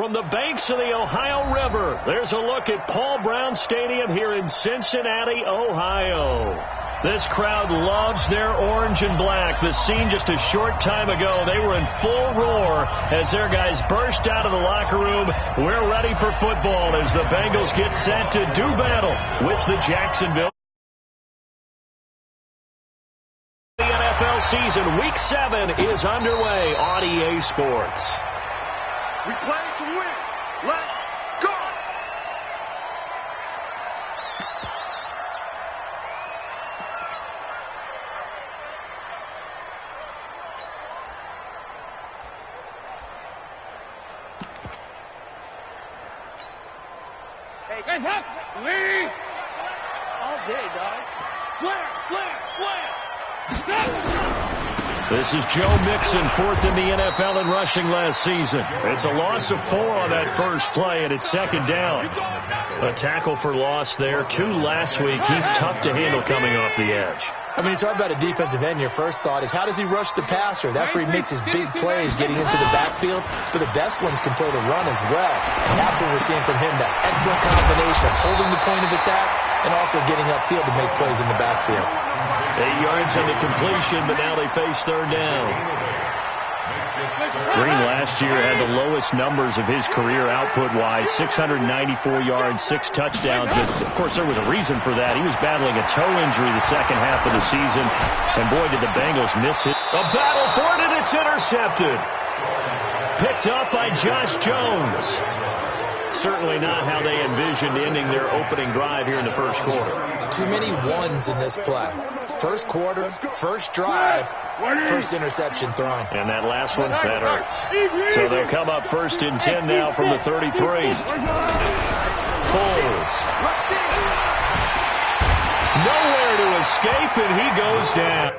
from the banks of the Ohio River, there's a look at Paul Brown Stadium here in Cincinnati, Ohio. This crowd loves their orange and black. The scene just a short time ago, they were in full roar as their guys burst out of the locker room. We're ready for football as the Bengals get set to do battle with the Jacksonville. The NFL season, Week 7 is underway on EA Sports. We play to win. Let's go! Hey, Lee! All day, dog. Slam, slam, slam! This is Joe Mixon, fourth in the NFL in rushing last season. It's a loss of 4 on that first play, and it's second down. A tackle for loss there, 2 last week. He's tough to handle coming off the edge. I mean, you talk about a defensive end, your first thought is how does he rush the passer? That's where he makes his big plays, getting into the backfield. But the best ones can play the run as well. And that's what we're seeing from him, that excellent combination of holding the point of attack and also getting upfield to make plays in the backfield. 8 yards on the completion, but now they face third down. Green last year had the lowest numbers of his career output-wise, 694 yards, 6 touchdowns. But, of course, there was a reason for that. He was battling a toe injury the second half of the season. And, boy, did the Bengals miss it. A battle for it, and it's intercepted. Picked up by Josh Jones. Certainly not how they envisioned ending their opening drive here in the first quarter. Too many ones in this play. First quarter, first drive, first interception thrown. And that last one, that hurts. So they'll come up first and 10 now from the 33. Foles. Nowhere to escape, and he goes down.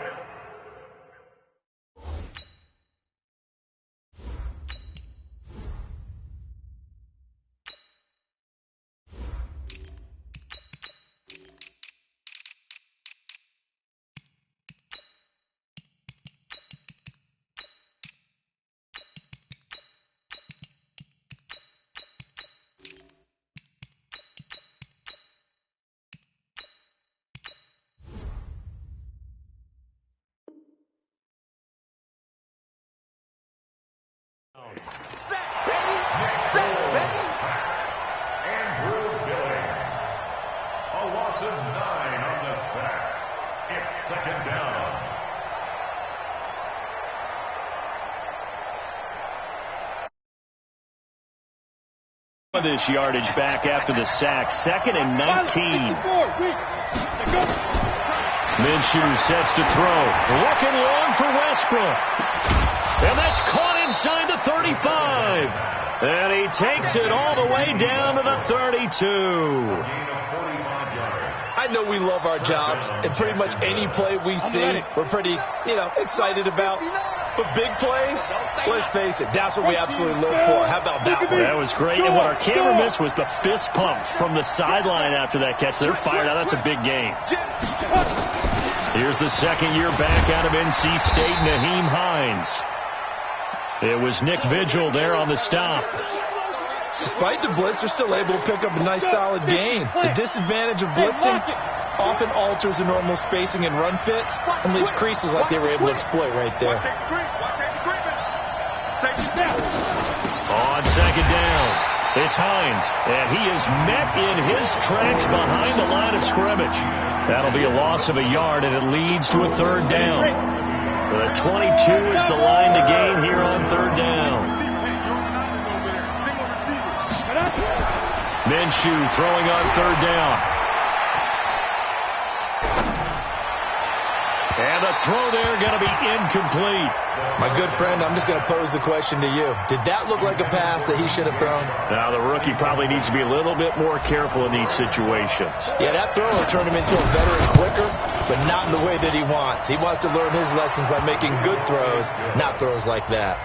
This yardage back after the sack. 2nd and 19. Minshew sets to throw. Looking long for Westbrook. And that's caught inside the 35. And he takes it all the way down to the 32. I know we love our jobs, and pretty much any play we see, we're pretty, excited about. But big plays, let's face it, that's what we absolutely live for. How about that one? That was great. And what our camera missed was the fist pump from the sideline after that catch. They're fired out. That's a big game. Here's the second year back out of NC State, Naheem Hines. It was Nick Vigil there on the stop. Despite the blitz, they're still able to pick up a nice solid gain. The disadvantage of blitzing often alters the normal spacing and run fits and leaves creases like they were able to exploit right there. On second down, it's Hines, and he is met in his tracks behind the line of scrimmage. That'll be a loss of a yard, and it leads to a third down. The 22 is the line to gain here on third down. Minshew throwing on third down. And the throw there going to be incomplete. My good friend, I'm just going to pose the question to you. Did that look like a pass that he should have thrown? Now, the rookie probably needs to be a little bit more careful in these situations. Yeah, that throw will turn him into a veteran quicker, but not in the way that he wants. He wants to learn his lessons by making good throws, not throws like that.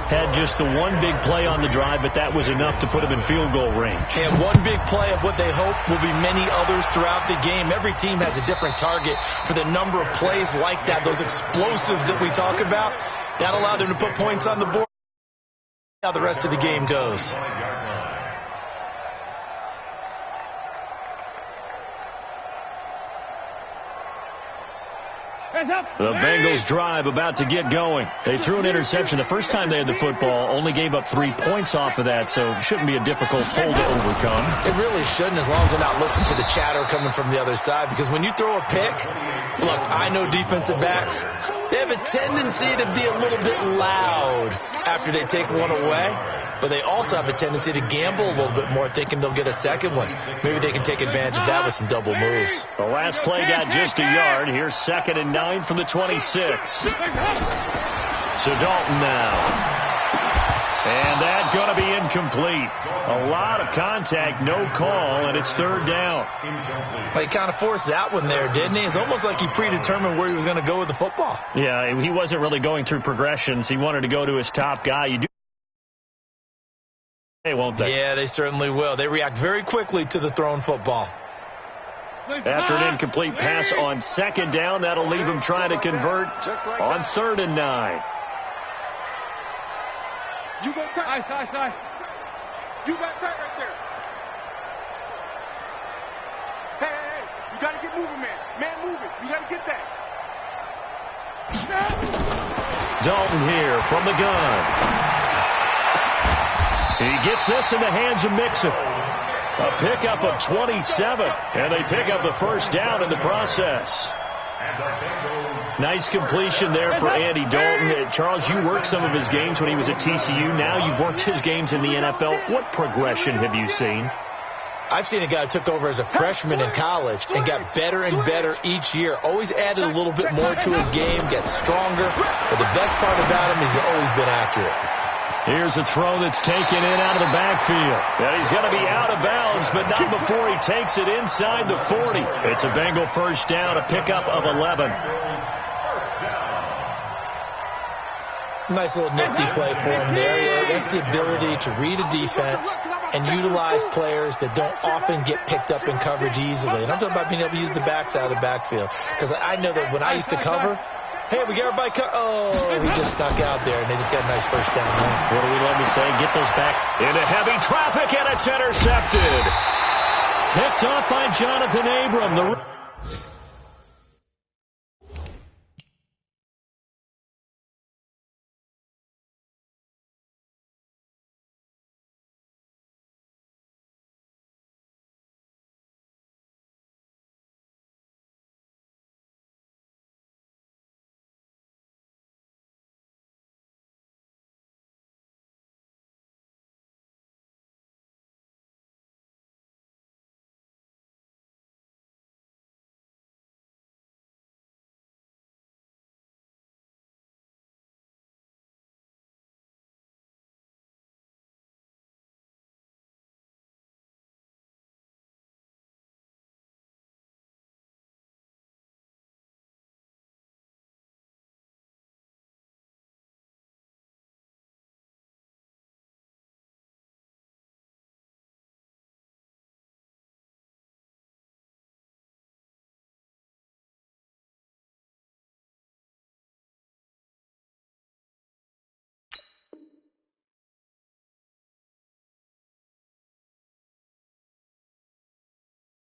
Had just the one big play on the drive, but that was enough to put him in field goal range. And one big play of what they hope will be many others throughout the game. Every team has a different target for the number of plays like that, those explosives that we talk about. That allowed him to put points on the board. How the rest of the game goes. The Bengals drive about to get going. They threw an interception the first time they had the football, only gave up 3 points off of that, so it shouldn't be a difficult hole to overcome. It really shouldn't, as long as they're not listening to the chatter coming from the other side, because when you throw a pick, look, I know defensive backs, they have a tendency to be a little bit loud after they take one away, but they also have a tendency to gamble a little bit more, thinking they'll get a second one. Maybe they can take advantage of that with some double moves. The last play got just a yard. Here's 2nd and 9 from the 26. So Dalton now. And that's going to be incomplete. A lot of contact, no call, and it's 3rd down. Well, he kind of forced that one there, didn't he? It's almost like he predetermined where he was going to go with the football. Yeah, he wasn't really going through progressions. He wanted to go to his top guy. You do. Hey, won't they? Yeah, they certainly will. They react very quickly to the thrown football. After an incomplete pass on 2nd down, that'll leave him trying to convert on 3rd and 9. You go tight. You got tight right there. Hey. You got to get moving, man. Man moving. You got to get that. Dalton here from the gun. He gets this in the hands of Mixon. A pickup of 27, and they pick up the 1st down in the process. Nice completion there for Andy Dalton. Charles, you worked some of his games when he was at TCU. Now you've worked his games in the NFL. What progression have you seen? I've seen a guy who took over as a freshman in college and got better and better each year. Always added a little bit more to his game, gets stronger. But the best part about him is he's always been accurate. Here's a throw that's taken in out of the backfield. And he's going to be out of bounds, but not before he takes it inside the 40. It's a Bengal 1st down, a pickup of 11. Nice little nifty play for him there. Yeah, that's the ability to read a defense and utilize players that don't often get picked up in coverage easily. And I'm talking about being able to use the backside of the backfield. Because I know that when I used to cover, hey, we got everybody he just snuck out there, and they just got a nice 1st down there. What do we love to say? Get those back into heavy traffic, and it's intercepted. Picked off by Jonathan Abram.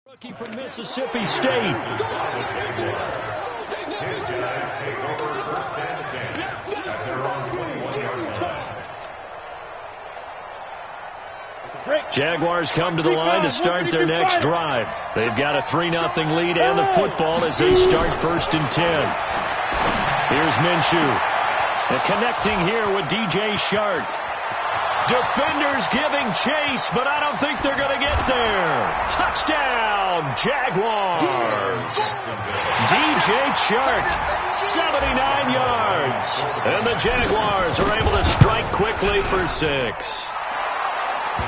Rookie from Mississippi State. Jaguars come to the line to start their next drive. They've got a 3-0 lead and the football as they start 1st and 10. Here's Minshew. And connecting here with DJ Shark. Defenders giving chase, but I don't think they're going to get there. Touchdown, Jaguars. DJ Chark, 79 yards. And the Jaguars are able to strike quickly for 6.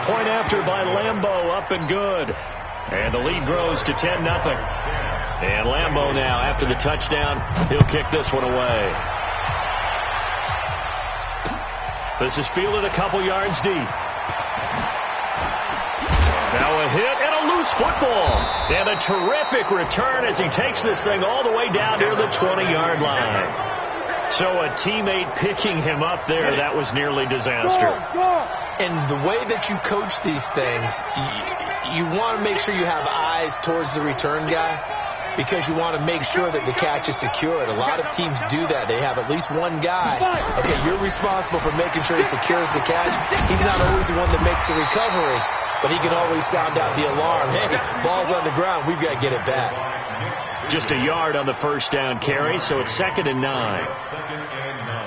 Point after by Lambeau, up and good. And the lead grows to 10-0. And Lambeau now, after the touchdown, he'll kick this one away. This is fielded a couple yards deep. Now a hit and a loose football. And a terrific return as he takes this thing all the way down near the 20-yard line. So a teammate picking him up there, that was nearly disaster. And the way that you coach these things, you want to make sure you have eyes towards the return guy because you want to make sure that the catch is secured. A lot of teams do that. They have at least one guy. Okay, you're responsible for making sure he secures the catch. He's not always the one that makes the recovery, but he can always sound out the alarm. Hey, ball's on the ground. We've got to get it back. Just a yard on the first down carry, so it's 2nd and 9. Second and 9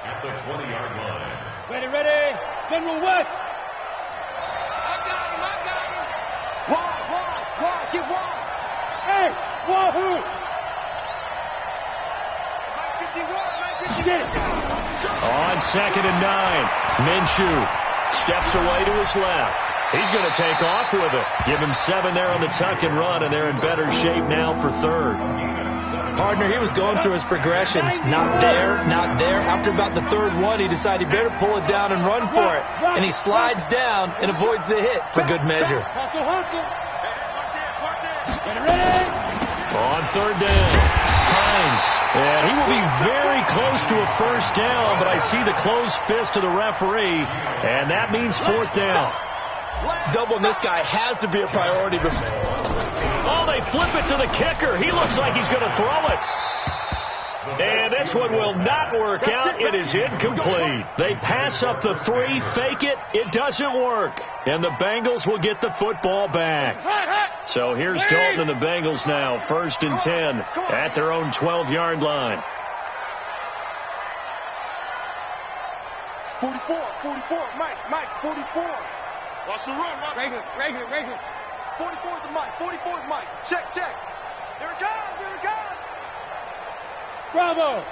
at the 20-yard line. Ready. General West. I got him. Wide. Get wide. Hey, wahoo. 951. Get it. On 2nd and 9, Minshew steps away to his left. He's going to take off with it. Give him 7 there on the tuck and run, and they're in better shape now for 3rd. Partner, he was going through his progressions. Not there. After about the 3rd one, he decided he better pull it down and run for it. And he slides down and avoids the hit for good measure. Hustle. On 3rd down, Hines. And he will be very close to a first down, but I see the closed fist of the referee, and that means 4th down. Doubling this guy has to be a priority. Oh, they flip it to the kicker. He looks like he's going to throw it. And this one will not work out. It is incomplete. They pass up the 3, fake it. It doesn't work. And the Bengals will get the football back. So here's Dalton and the Bengals now. 1st and 10 at their own 12-yard line. 44. Mike, 44. Watch the run. Regular. 44 is Mike. Check. Here it comes. Bravo.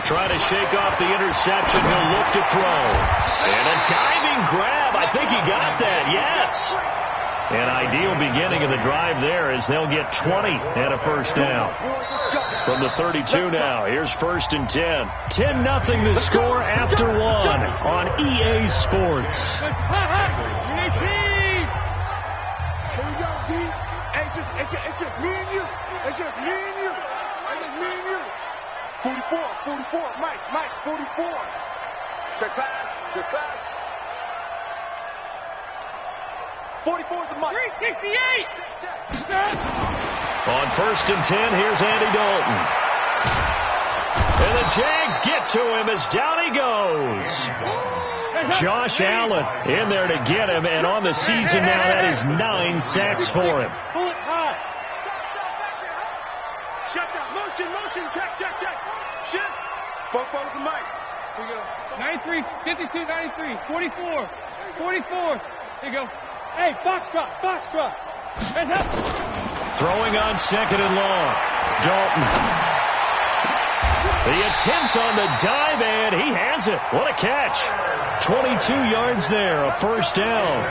Trying to shake off the interception. He'll look to throw. And a diving grab. I think he got that. Yes. An ideal beginning of the drive there as they'll get 20 and a first down. From the 32 now. Here's 1st and 10. 10-0 the score after 1 on EA Sports. Here we go, D. Hey, it's just me and you. 44. Mike, 44. Check pass. 44 is the Mike. 368. Check. On 1st and 10, here's Andy Dalton. And the Jags get to him as down he goes. Josh Allen in there to get him, and on the season now, that is 9 sacks for him. Pull it high. Check that. Motion. Check. Shift. Both balls to Mike. Here we go. 93, 52, 93, 44. Here you go. Hey, foxtrot. Heads up. Throwing on 2nd and long. Dalton. The attempt on the dive, and he has it. What a catch. 22 yards there, a first down.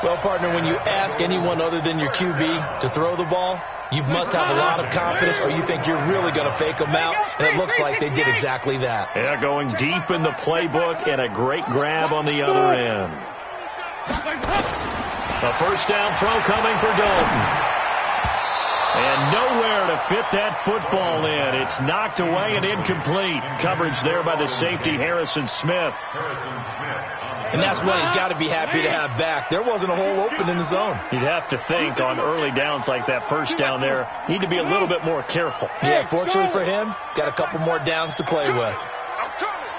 Well, partner, when you ask anyone other than your QB to throw the ball, you must have a lot of confidence or you think you're really going to fake them out, and it looks like they did exactly that. Yeah, going deep in the playbook and a great grab on the other end. A first down throw coming for Dalton. And nowhere to fit that football in. It's knocked away and incomplete. Coverage there by the safety, Harrison Smith. And that's what he's got to be happy to have back. There wasn't a hole open in the zone. You'd have to think on early downs like that first down there, need to be a little bit more careful. Yeah, fortunately for him, got a couple more downs to play with. I'm coming.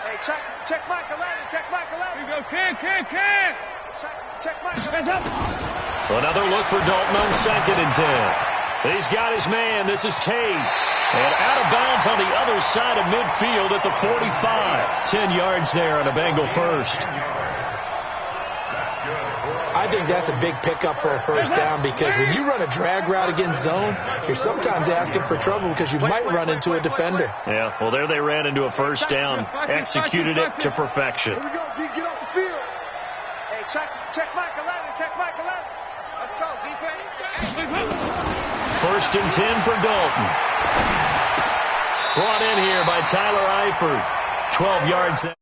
Hey, check Mike 11. Here you go. Can. Check Mike 11. Another look for Dalton on 2nd and 10. He's got his man. This is Tate. And out of bounds on the other side of midfield at the 45. 10 yards there on a Bengal first. I think that's a big pickup for a first down because when you run a drag route against zone, you're sometimes asking for trouble because you might run into a defender. Yeah, well, there they ran into a first down. Executed it to perfection. Here we go, D. Get off the field. Hey, check Mike 11. Let's go, defense. 1st and 10 for Dalton. Brought in here by Tyler Eifert. 12 yards there.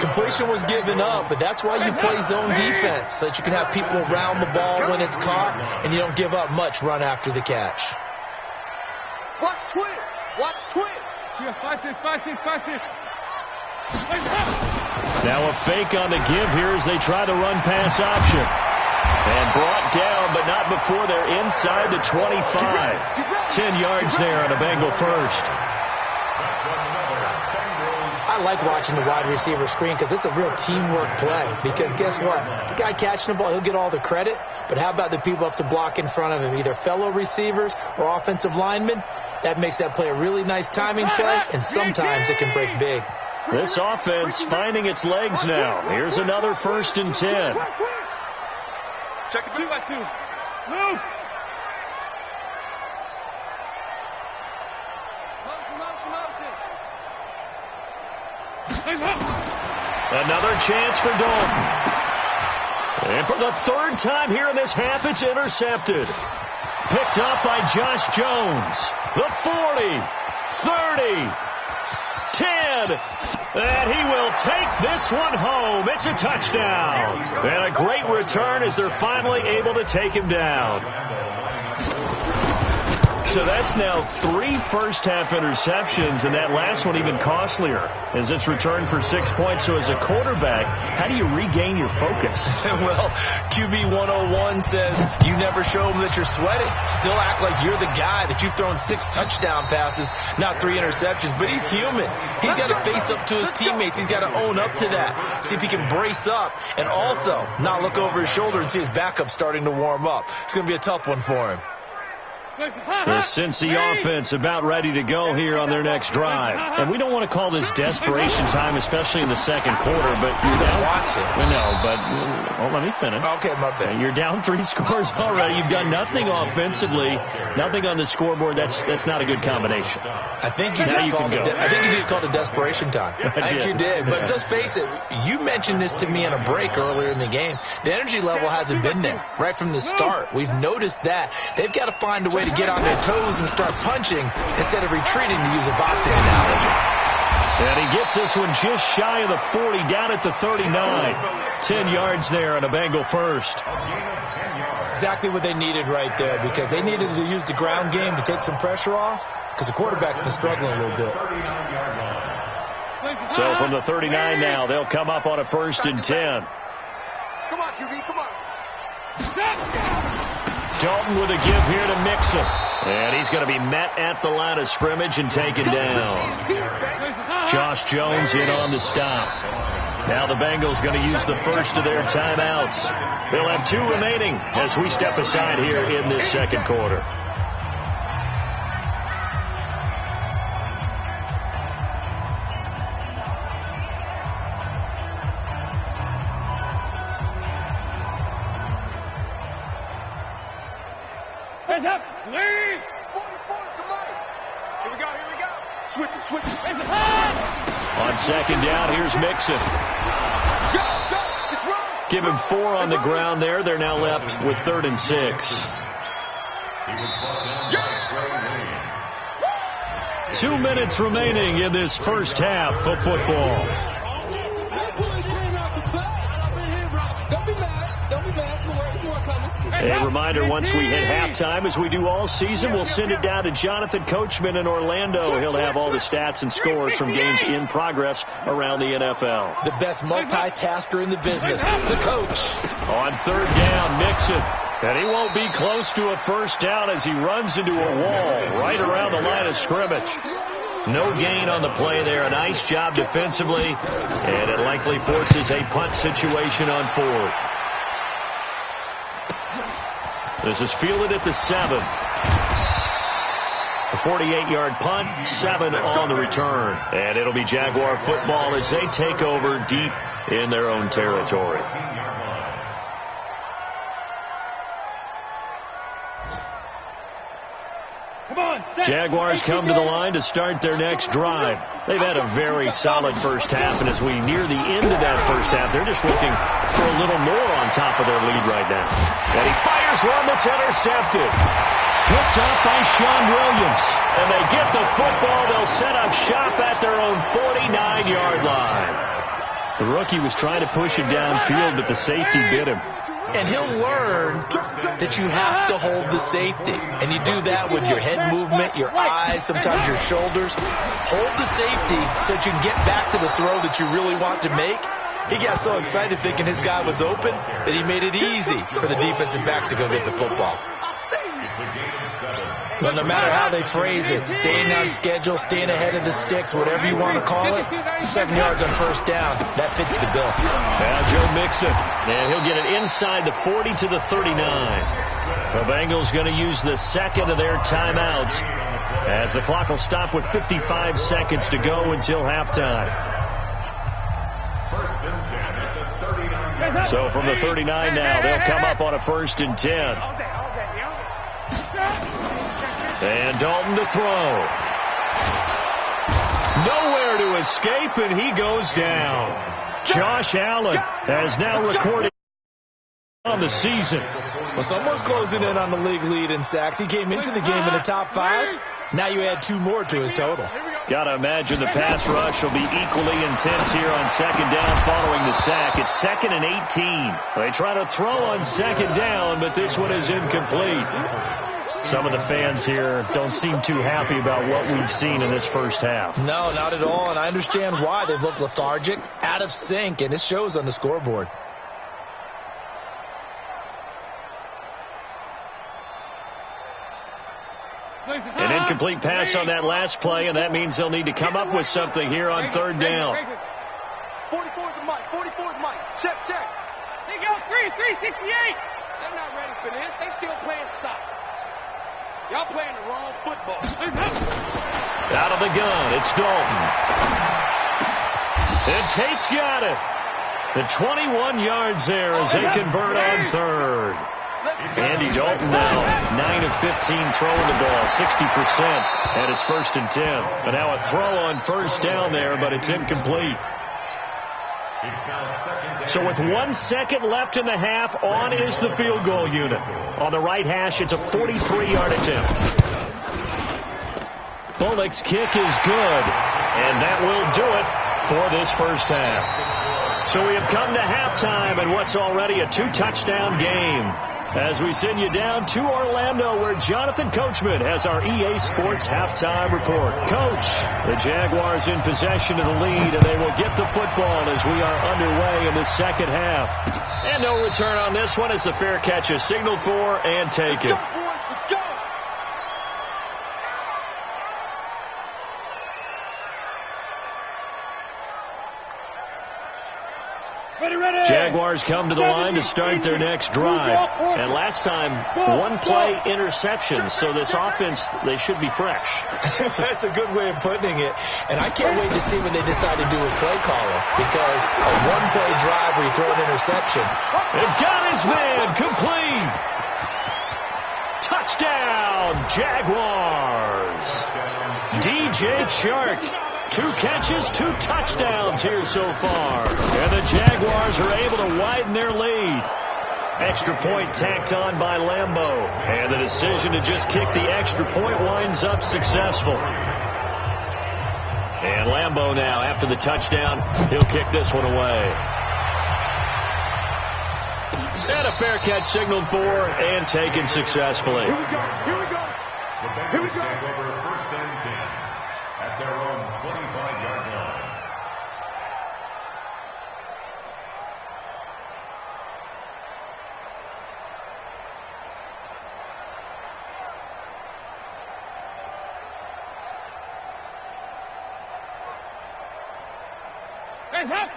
Completion was given up, but that's why you play zone defense, so that you can have people around the ball when it's caught, and you don't give up much run after the catch. Watch twist. Watch twist. Yeah, 5-6. Now a fake on the give here as they try the run pass option. And brought down, but not before they're inside the 25. 10 yards there on a Bengal first. I like watching the wide receiver screen because it's a real teamwork play. Because guess what? The guy catching the ball, he'll get all the credit. But how about the people up to block in front of him, either fellow receivers or offensive linemen? That makes that play a really nice timing play, and sometimes it can break big. This offense finding its legs now. Here's another 1st and 10. Check it 2-by-2. Move. Motion. Another chance for Dalton. And for the 3rd time here in this half, it's intercepted. Picked up by Josh Jones. The 40, 30, 10. And he will take this one home. It's a touchdown. And a great return as they're finally able to take him down. So that's now 3 first-half interceptions, and that last one even costlier as it's returned for 6 points. So as a quarterback, how do you regain your focus? Well, QB 101 says you never show them that you're sweating. Still act like you're the guy, that you've thrown 6 touchdown passes, not 3 interceptions. But he's human. He's got to face up to his teammates. He's got to own up to that. See if he can brace up and also not look over his shoulder and see his backup starting to warm up. It's going to be a tough one for him. The Cincy offense about ready to go here on their next drive. And we don't want to call this desperation time, especially in the second quarter, but you're down. Watch it. No, but let me finish. Okay, my bad. You're down 3 scores already. You've done nothing offensively, nothing on the scoreboard. That's not a good combination. I think you just called it desperation time. I think you did. But let's face it, you mentioned this to me in a break earlier in the game. The energy level hasn't been there right from the start. We've noticed that. They've got to find a way to get on their toes and start punching instead of retreating, to use a boxing analogy. And he gets this one just shy of the 40, down at the 39. 10 yards there on a Bengal first. Exactly what they needed right there, because they needed to use the ground game to take some pressure off, because the quarterback's been struggling a little bit. So from the 39 now, they'll come up on a 1st and 10. Come on, QB, come on. Dalton with a give here to Mixon. And he's going to be met at the line of scrimmage and taken down. Josh Jones in on the stop. Now the Bengals going to use the first of their timeouts. They'll have 2 remaining as we step aside here in this second quarter. Up, lead. 44, come on. Here we go. Switch it. On second down, here's Mixon. Go, it's wrong. Give him 4 on the ground there. They're now left with 3rd and 6. 2 minutes remaining in this first half of football. A reminder, once we hit halftime, as we do all season, we'll send it down to Jonathan Coachman in Orlando. He'll have all the stats and scores from games in progress around the NFL. The best multitasker in the business, the coach. On 3rd down, Mixon. And he won't be close to a first down as he runs into a wall right around the line of scrimmage. No gain on the play there. A nice job defensively, and it likely forces a punt situation on 4th. This is fielded at the 7. A 48-yard punt, 7 on the return. And it'll be Jaguar football as they take over deep in their own territory. Jaguars come to the line to start their next drive. They've had a very solid first half, and as we near the end of that first half, they're just looking for a little more on top of their lead right now. And he fires one that's intercepted. Picked off by Sean Williams. And they get the football. They'll set up shop at their own 49-yard line. The rookie was trying to push it downfield, but the safety bit him. And he'll learn that you have to hold the safety. And you do that with your head movement, your eyes, sometimes your shoulders. Hold the safety so that you can get back to the throw that you really want to make. He got so excited thinking his guy was open that he made it easy for the defensive back to go get the football. But no matter how they phrase it, staying on schedule, staying ahead of the sticks, whatever you want to call it, 7 yards on first down, that fits the bill. Now Joe Mixon, and he'll get it inside the 40 to the 39. The Bengals going to use the second of their timeouts as the clock will stop with 55 seconds to go until halftime. So from the 39 now, they'll come up on a 1st and 10. And Dalton to throw. Nowhere to escape, and he goes down. Josh Allen has now recorded on the season. Well, someone's closing in on the league lead in sacks. He came into the game in the top 5. Now you add 2 more to his total. Got to imagine the pass rush will be equally intense here on 2nd down following the sack. It's 2nd and 18. They try to throw on 2nd down, but this one is incomplete. Some of the fans here don't seem too happy about what we've seen in this first half. No, not at all, and I understand why. They've looked lethargic, out of sync, and it shows on the scoreboard. An incomplete pass on that last play, and that means they'll need to come up with something here on 3rd down. 44 is the mic. 44 is the mic. Check. They go 368. They're not ready for this. They still playing soccer. Y'all playing the wrong football. Out of the gun, it's Dalton. And Tate's got it. The 21 yards there as they convert on 3rd. Andy Dalton now 9 of 15 throwing the ball, 60%, and it's 1st and 10. But now a throw on 1st down there, but it's incomplete. So with 1 second left in the half, on is the field goal unit. On the right hash, it's a 43-yard attempt. Bullock's kick is good, and that will do it for this first half. So we have come to halftime in what's already a 2-touchdown game. As we send you down to Orlando, where Jonathan Coachman has our EA Sports halftime report. Coach, the Jaguars in possession of the lead, and they will get the football as we are underway in the second half. And no return on this one as the fair catch is signaled for and taken. Let's go, boys. Let's go. Jaguars come to the line to start their next drive. And last time, 1-play interception. So this offense, they should be fresh. That's a good way of putting it. And I can't wait to see when they decide to do a play caller. Because a 1-play drive where you throw an interception. They've got his man complete. Touchdown, Jaguars. DJ Chark. 2 catches, 2 touchdowns here so far. And the Jaguars are able to widen their lead. Extra point tacked on by Lambeau. And the decision to just kick the extra point winds up successful. And Lambeau now, after the touchdown, he'll kick this one away. And a fair catch signaled for and taken successfully. Here we go. Here we go. Here we go. Take over 1st and 10 at their own 25-yard line.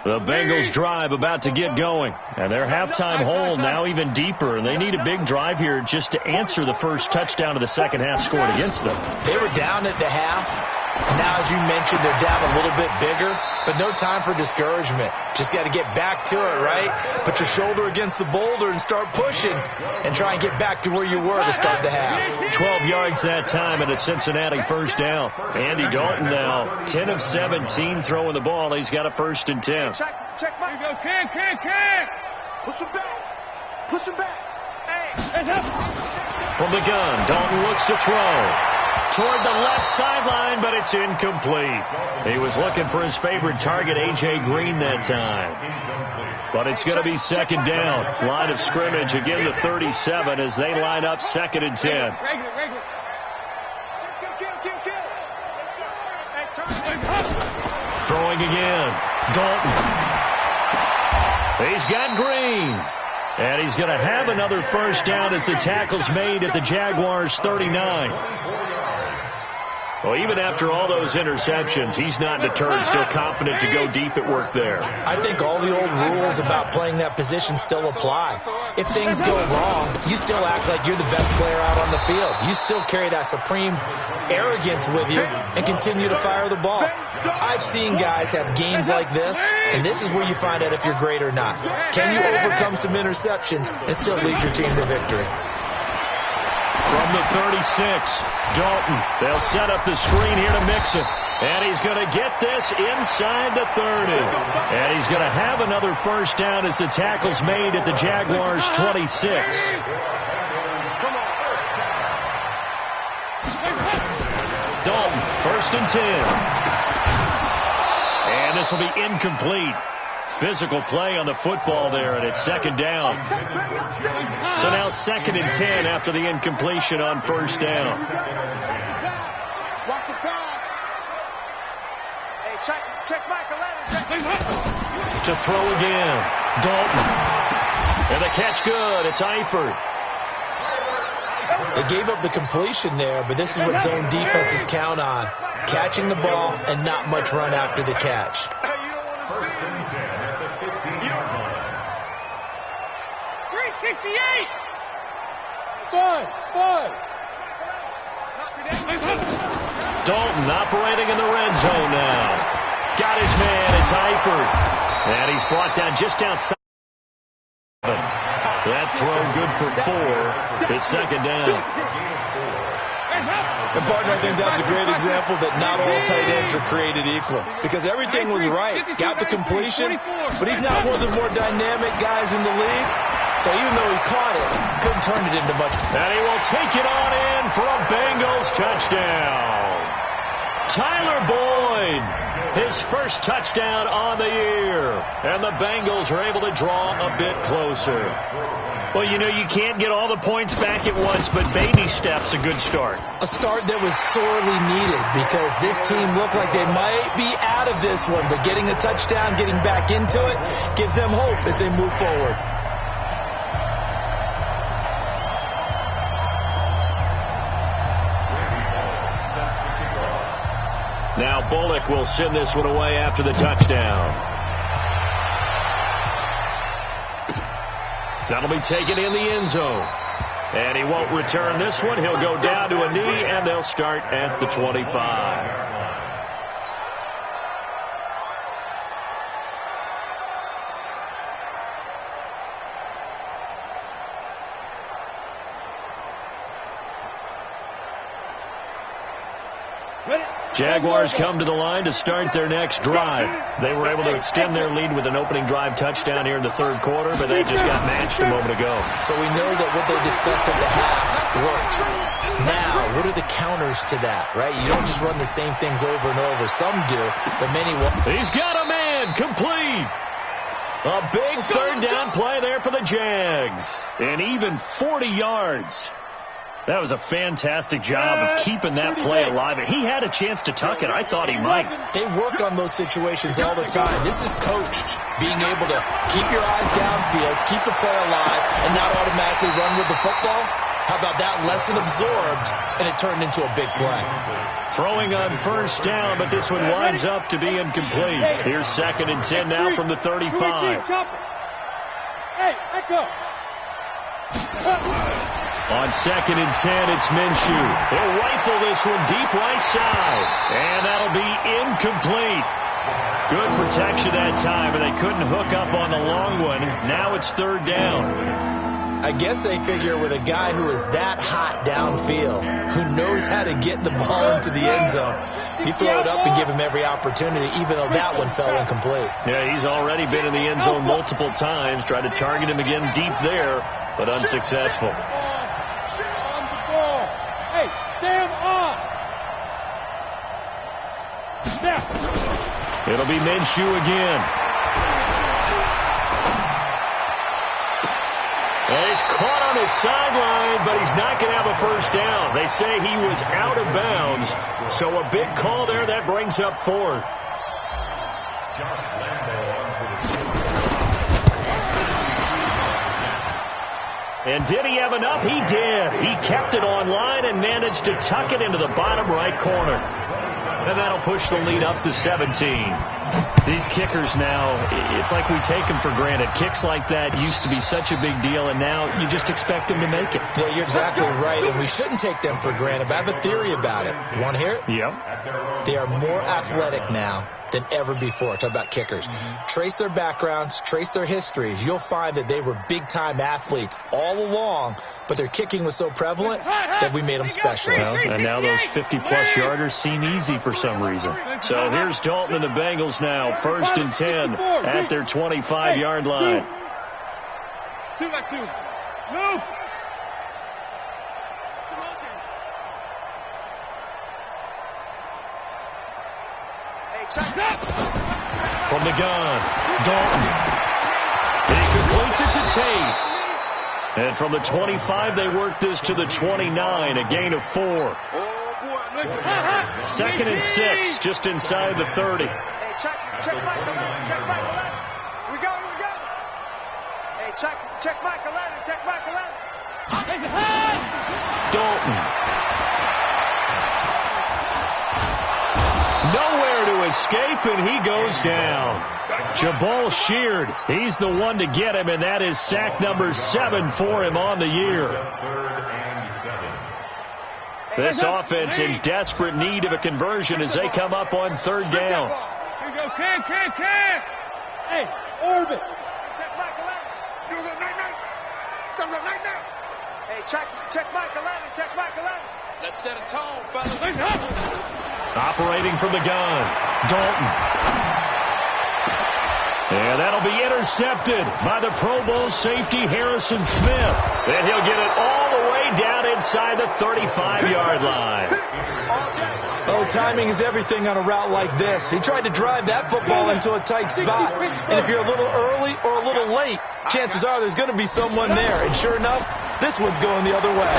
The Bengals drive about to get going. And their halftime hole now even deeper. And they need a big drive here just to answer the first touchdown of the second half scored against them. They were down at the half. Now, as you mentioned, they're down a little bit bigger. But no time for discouragement. Just got to get back to it, right? Put your shoulder against the boulder and start pushing. And try and get back to where you were to start the half. 12 yards that time and a Cincinnati first down. Andy Dalton now 10 of 17 throwing the ball. He's got a 1st and 10. Check, Mike. Here you go, kick. Push him back. Push him back. Hey. From the gun, Dalton looks to throw. toward the left sideline, but it's incomplete. He was looking for his favorite target, A.J. Green, that time. But it's going to be second down. Line of scrimmage, again the 37 as they line up second and 10. Throwing again. Dalton. He's got Green. And he's going to have another first down as the tackle's made at the Jaguars' 39. Well, even after all those interceptions, he's not deterred, still confident to go deep at work there. I think all the old rules about playing that position still apply. If things go wrong, you still act like you're the best player out on the field. You still carry that supreme arrogance with you and continue to fire the ball. I've seen guys have games like this, and this is where you find out if you're great or not. Can you overcome some interceptions and still lead your team to victory? From the 36, Dalton. They'll set up the screen here to Mixon. And he's going to get this inside the 30. And he's going to have another first down as the tackle's made at the Jaguars' 26. Dalton, first and 10. And this will be incomplete. Physical play on the football there, and it's second down. So now second and 10 after the incompletion on first down. Watch the pass. Hey, check Michael Allen. To throw again. Dalton. And the catch good. It's Eifert. They gave up the completion there, but this is what zone defenses count on. Catching the ball and not much run after the catch. First and 10 at the 15-yard line. 368. Dalton operating in the red zone now. Got his man. It's Eifert. And he's brought down just outside. That throw good for 4. It's second down. And partner, I think that's a great example that not all tight ends are created equal. Because everything was right. Got the completion, but he's not one of the more dynamic guys in the league. So even though he caught it, couldn't turn it into much. And he will take it on in for a Bengals touchdown. Tyler Boyd, his first touchdown on the year. And the Bengals are able to draw a bit closer. Well, you know, you can't get all the points back at once, but baby steps a good start. A start that was sorely needed because this team looked like they might be out of this one, but getting a touchdown, getting back into it, gives them hope as they move forward. Now Bullock will send this one away after the touchdown. That'll be taken in the end zone. And he won't return this one. He'll go down to a knee, and they'll start at the 25. Jaguars come to the line to start their next drive. They were able to extend their lead with an opening drive touchdown here in the third quarter, but they just got matched a moment ago. So we know that what they discussed at the half worked. Now, what are the counters to that, right? You don't just run the same things over and over. Some do, but many won't. He's got a man, complete. A big third down play there for the Jags. And even 40 yards. That was a fantastic job of keeping that play alive. He had a chance to tuck it. I thought he might. They work on those situations all the time. This is coached. Being able to keep your eyes downfield, keep the play alive, and not automatically run with the football. How about that? Lesson absorbed, and it turned into a big play. Throwing on first down, but this one winds up to be incomplete. Here's second and 10 now from the 35. Hey, echo. On second and 10, it's Minshew. He'll rifle this one deep right side. And that'll be incomplete. Good protection that time, and they couldn't hook up on the long one. Now it's third down. I guess they figure with a guy who is that hot downfield, who knows how to get the ball into the end zone, you throw it up and give him every opportunity, even though that one fell incomplete. Yeah, he's already been in the end zone multiple times. Tried to target him again deep there, but unsuccessful. Hey, Sam off. It'll be Minshew again. And he's caught on his sideline, but he's not going to have a first down. They say he was out of bounds, so a big call there. That brings up fourth. And did he have enough? He did. He kept it online and managed to tuck it into the bottom right corner. And that'll push the lead up to 17. These kickers now, it's like we take them for granted. Kicks like that used to be such a big deal, and now you just expect them to make it. Yeah, you're exactly right, and we shouldn't take them for granted. But I have a theory about it. You want to hear it? Yep. They are more athletic now than ever before. Talk about kickers. Trace their backgrounds, trace their histories. You'll find that they were big-time athletes all along, but their kicking was so prevalent that we made them special. Well, and now those 50-plus yarders seem easy for some reason. So here's Dalton and the Bengals now, 1st and 10 at their 25-yard line. 2 by 2. Move. From the gun, Dalton. He completes it to Tate. And from the 25, they work this to the 29, a gain of 4. 2nd and 6, just inside the 30. Hey, check Mike 11. Check Mike 11. Here we go. Hey, check Mike 11. Check Mike 11. Dalton. Nowhere to escape, and he goes down. Jabal sheared. He's the one to get him, and that is sack number 7 for him on the year. This offense in desperate need of a conversion as they come up on 3rd down. Here we go. Can. Hey, orbit. Check Mike 11. You go night. Come on, night now. Hey, check Mike 11. Check Mike 11. Let's set a tone, fellas. Operating from the gun, Dalton. And that'll be intercepted by the Pro Bowl safety Harrison Smith. And he'll get it all the way down inside the 35-yard line. Oh, timing is everything on a route like this. He tried to drive that football into a tight spot. And if you're a little early or a little late, chances are there's going to be someone there. And sure enough, this one's going the other way.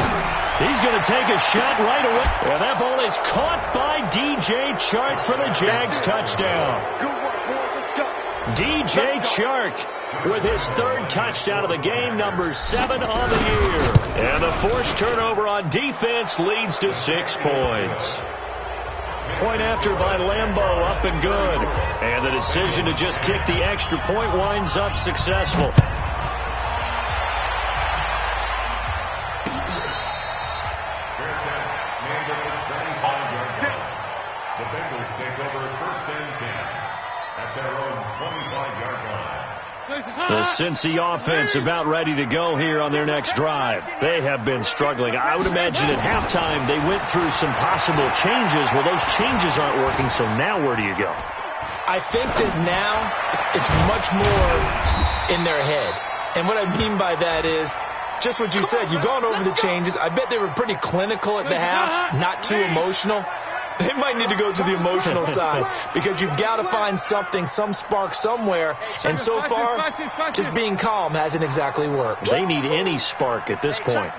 He's going to take a shot right away. And that ball is caught by DJ Chark for the Jags touchdown. DJ Chark with his 3rd touchdown of the game, number 7 on the year. And the forced turnover on defense leads to 6 points. Point after by Lambeau, up and good. And the decision to just kick the extra point winds up successful. The Bengals take over 1st and 10 at their own 25-yard line. The Cincy offense about ready to go here on their next drive. They have been struggling. I would imagine at halftime they went through some possible changes. Well, those changes aren't working, so now where do you go? I think that now it's much more in their head. And what I mean by that is just what you said. You've gone over the changes. I bet they were pretty clinical at the half, not too emotional. They might need to go to the emotional side because you've got to find something, some spark somewhere. And so far, just being calm hasn't exactly worked. They need any spark at this point.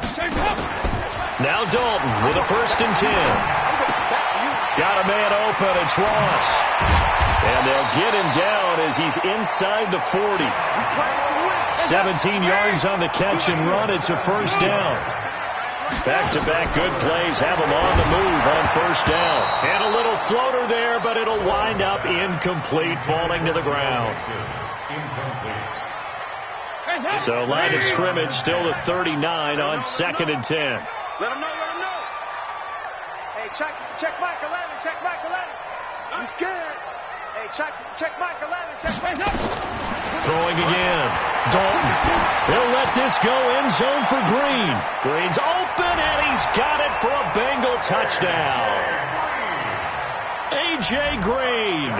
Now Dalton with a 1st and 10. Got a man open. It's Ross. And they'll get him down as he's inside the 40. 17 yards on the catch and run. It's a 1st down. Back-to-back good plays have him on the move on 1st down. And a little floater there, but it'll wind up incomplete, falling to the ground. So line of scrimmage still to 39 on 2nd and 10. Let him know. Hey, check Mike 11. Check Mike 11. He's scared. Hey, check Mike 11. Check Mike 11. Throwing again. Dalton. He'll let this go end zone for Green. Green's open, and he's got it for a Bengal touchdown. A.J. Green,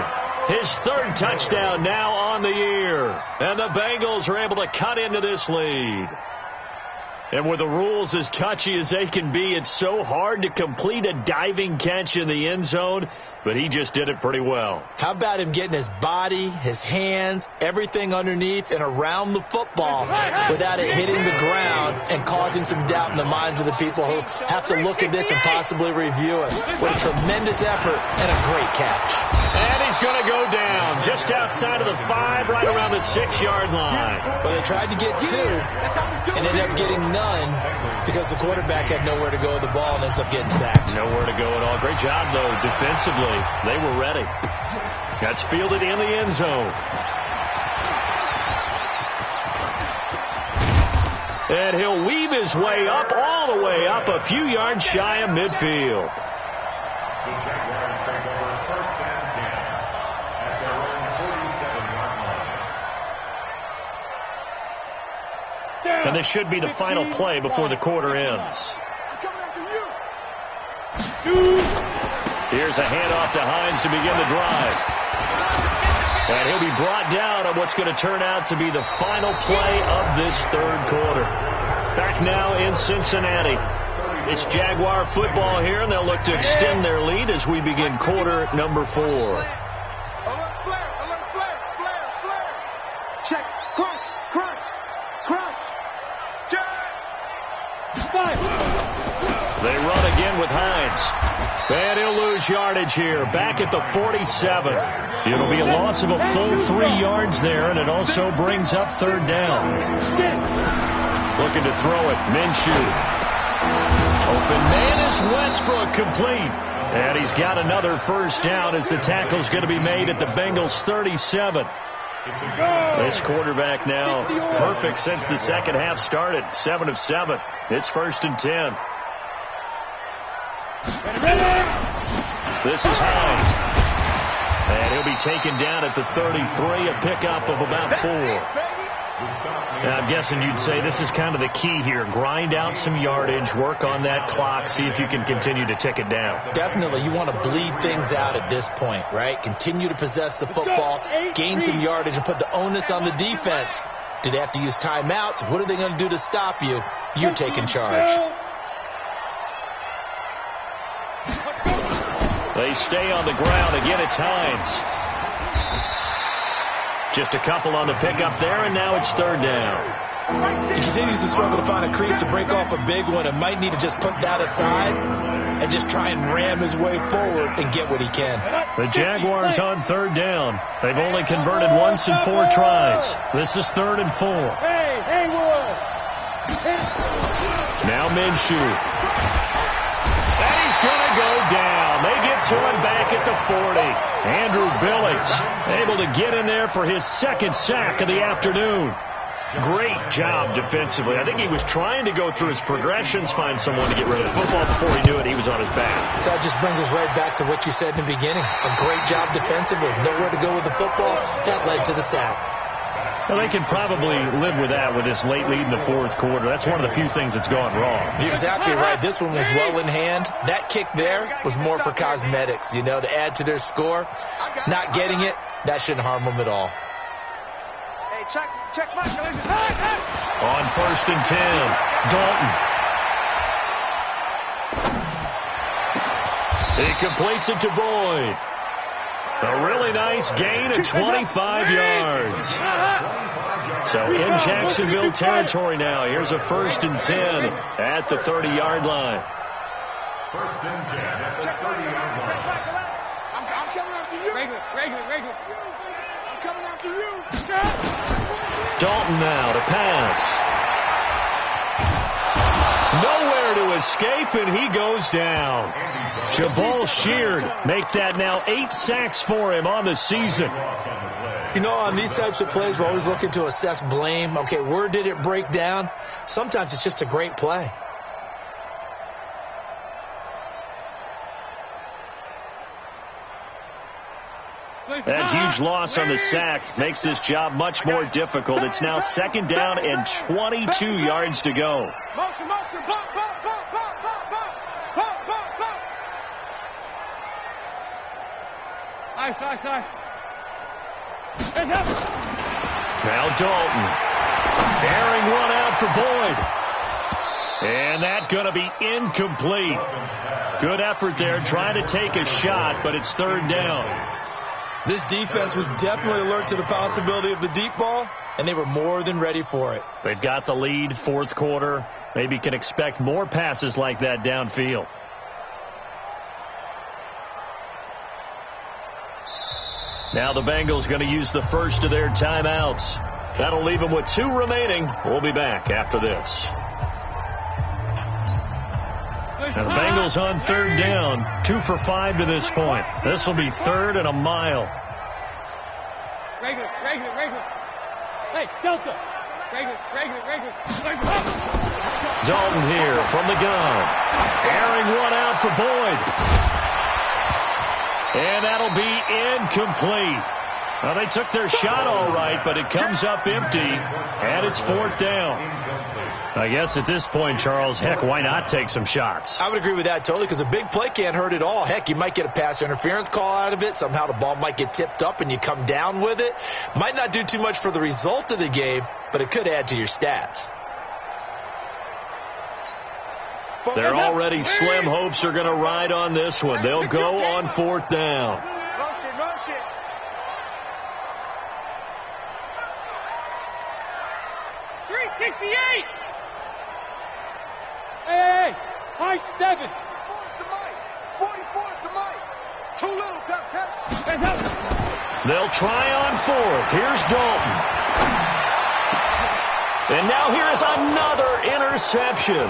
his 3rd touchdown now on the year. And the Bengals are able to cut into this lead. And with the rules as touchy as they can be, it's so hard to complete a diving catch in the end zone, but he just did it pretty well. How about him getting his body, his hands, everything underneath and around the football without it hitting the ground and causing some doubt in the minds of the people who have to look at this and possibly review it. What a tremendous effort and a great catch. And he's going to go down just outside of the 5, right around the 6-yard line. Well, they tried to get 2 and ended up getting none because the quarterback had nowhere to go with the ball and ends up getting sacked. Nowhere to go at all. Great job, though, defensively. They were ready. That's fielded in the end zone. And he'll weave his way up, all the way up, a few yards shy of midfield. The Jaguars take over first and 10 at their own 47-yard line. And this should be the final play before the quarter ends. I'm coming after you. Here's a handoff to Hines to begin the drive. And he'll be brought down on what's going to turn out to be the final play of this third quarter. Back now in Cincinnati. It's Jaguar football here, and they'll look to extend their lead as we begin quarter number 4. Alert flare, flare. Check, crunch. They run again with Hines. And he'll lose yardage here, back at the 47. It'll be a loss of a full 3 yards there, and it also brings up third down. Looking to throw it, Minshew. Open man is Westbrook, complete. And he's got another first down as the tackle's going to be made at the Bengals 37. This quarterback now perfect since the second half started. 7 of 7. It's first and 10. This is Hines. And he'll be taken down at the 33, a pickup of about 4. Now, I'm guessing you'd say this is kind of the key here. Grind out some yardage, work on that clock, see if you can continue to tick it down. Definitely. You want to bleed things out at this point, right? Continue to possess the football, gain some yardage, and put the onus on the defense. Do they have to use timeouts? What are they going to do to stop you? You're taking charge. They stay on the ground. Again, it's Hines. Just a couple on the pickup there, and now it's third down. He continues to struggle to find a crease to break off a big one and might need to just put that aside and just try and ram his way forward and get what he can. The Jaguars on third down. They've only converted once in 4 tries. This is 3rd and 4. Now Minshew. And he's going to go down. They get to him back at the 40. Andrew Billings able to get in there for his second sack of the afternoon. Great job defensively. I think he was trying to go through his progressions, find someone to get rid of the football. Before he knew it, he was on his back. So that just brings us right back to what you said in the beginning. A great job defensively. Nowhere to go with the football. That led to the sack. Well, they can probably live with that with this late lead in the fourth quarter. That's one of the few things that's gone wrong. You're exactly right. This one was well in hand. That kick there was more for cosmetics, you know, to add to their score. Not getting it, that shouldn't harm them at all. Hey, check my collision. On first and 10, Dalton. He completes it to Boyd. A really nice gain of 25 yards. So in Jacksonville territory now. Here's a first and 10 at the 30-yard line. First and 10 at the 30-yard line. I'm coming after you. Regular. I'm coming after you. Dalton now to pass. Nowhere to escape, and he goes down. Jabal Sheard make that now 8 sacks for him on the season. You know, on these types of plays, we're always looking to assess blame. Okay, where did it break down? Sometimes it's just a great play. That huge loss on the sack makes this job much more difficult. It's now second down and 22 yards to go. Motion, bump. Nice. Now Dalton. Airing one out for Boyd. And that's going to be incomplete. Good effort there, trying to take a shot, but it's third down. This defense was definitely alert to the possibility of the deep ball, and they were more than ready for it. They've got the lead, fourth quarter. Maybe can expect more passes like that downfield. Now the Bengals going to use the first of their timeouts. That'll leave them with 2 remaining. We'll be back after this. Now the Bengals on third down, 2 for 5 to this point. This will be third and a mile. Regular. Hey, Delta. Regular. Dalton here from the gun. Airing one out for Boyd. And that'll be incomplete. Now, they took their shot all right, but it comes up empty, and it's fourth down. I guess at this point, Charles, heck, why not take some shots? I would agree with that totally, because a big play can't hurt at all. Heck, you might get a pass interference call out of it. Somehow the ball might get tipped up and you come down with it. Might not do too much for the result of the game, but it could add to your stats. Their already slim hopes are going to ride on this one. They'll go on fourth down. Motion. 368. Hey, high 7. 44 is the mic. Too little, Captain. They'll try on fourth. Here's Dalton. And now here's another interception.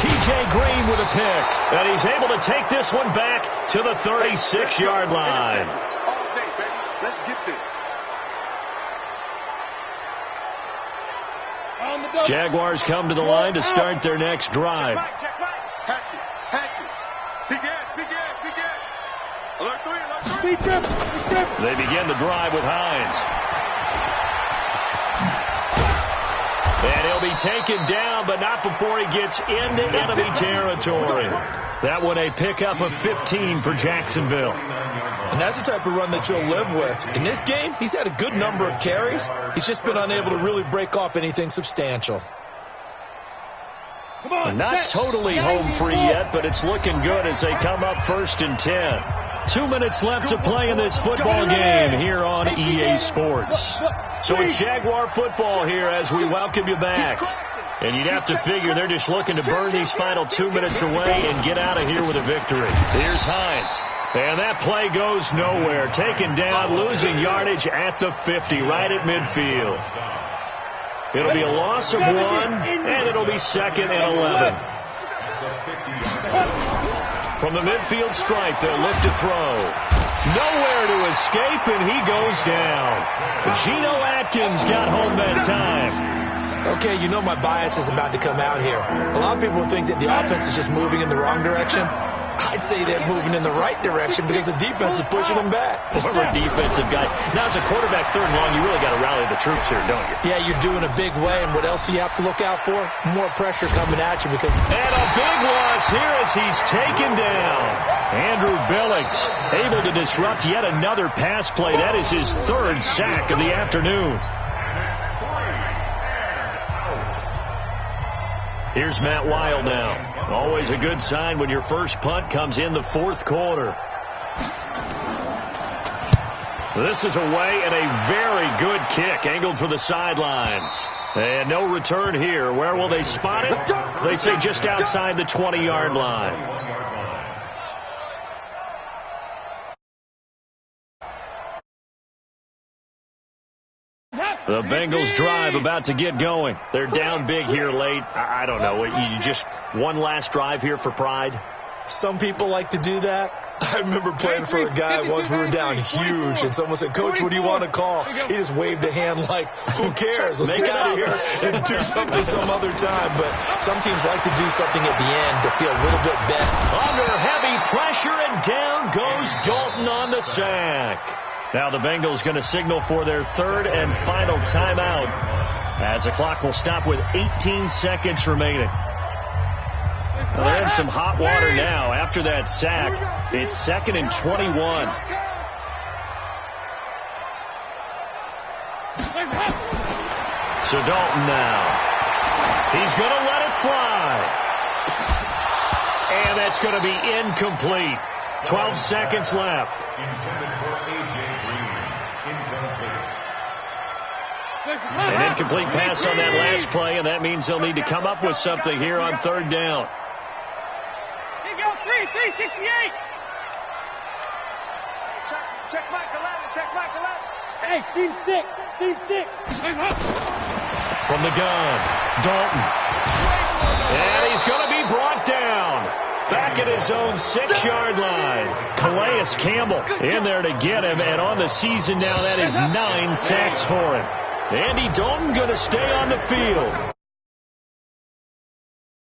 T.J. Green with a pick. And he's able to take this one back to the 36-yard line. All day, baby. Let's get this. Jaguars come to the line to start their next drive. Check right. Hatchet. Begin. Alert 3. They begin the drive with Hines. And he'll be taken down, but not before he gets into enemy territory. That one a pickup of 15 for Jacksonville. And that's the type of run that you'll live with. In this game, he's had a good number of carries. He's just been unable to really break off anything substantial. Not totally home free yet, but it's looking good as they come up 1st and 10. 2 minutes left to play in this football game here on EA Sports. So it's Jaguar football here as we welcome you back. And you'd have to figure they're just looking to burn these final 2 minutes away and get out of here with a victory. Here's Hines. And that play goes nowhere. Taken down, losing yardage at the 50, right at midfield. It'll be a loss of 1, and it'll be 2nd and 11. From the midfield stripe, they'll lift to throw. Nowhere to escape, and he goes down. Geno Atkins got home that time. Okay, you know my bias is about to come out here. A lot of people think that the offense is just moving in the wrong direction. I'd say they're moving in the right direction because the defense is pushing them back. Former defensive guy. Now, as a quarterback, third and long, you really got to rally the troops here, don't you? Yeah, you're doing a big way, and what else do you have to look out for? More pressure coming at you because... And a big loss here as he's taken down. Andrew Billings able to disrupt yet another pass play. That is his 3rd sack of the afternoon. Here's Matt Wild now. Always a good sign when your first punt comes in the 4th quarter. This is away and a very good kick angled for the sidelines. And no return here. Where will they spot it? They say just outside the 20-yard line. The Bengals drive about to get going. They're down big here late. I don't know. You just one last drive here for pride? Some people like to do that. I remember playing for a guy once. We were down huge, and someone said, "Coach, what do you want to call?" He just waved a hand like, "Who cares? Let's get out of here and do something some other time." But some teams like to do something at the end to feel a little bit better. Under heavy pressure, and down goes Dalton on the sack. Now the Bengals going to signal for their 3rd and final timeout as the clock will stop with 18 seconds remaining. Well, they're in some hot water now after that sack. It's 2nd and 21. So Dalton now. He's going to let it fly. And that's going to be incomplete. 12 seconds left. Intended for A.J. Green. Incomplete. An incomplete pass on that last play, and that means they'll need to come up with something here on third down. Here you go, 368. Check Mike 11. Check Mike 11. Hey, team 6. Team 6. From the gun, Dalton. And he's going to be brought down. Back at his own 6-yard line. Calais Campbell in there to get him. And on the season now, that is 9 sacks for him. Andy Dalton going to stay on the field.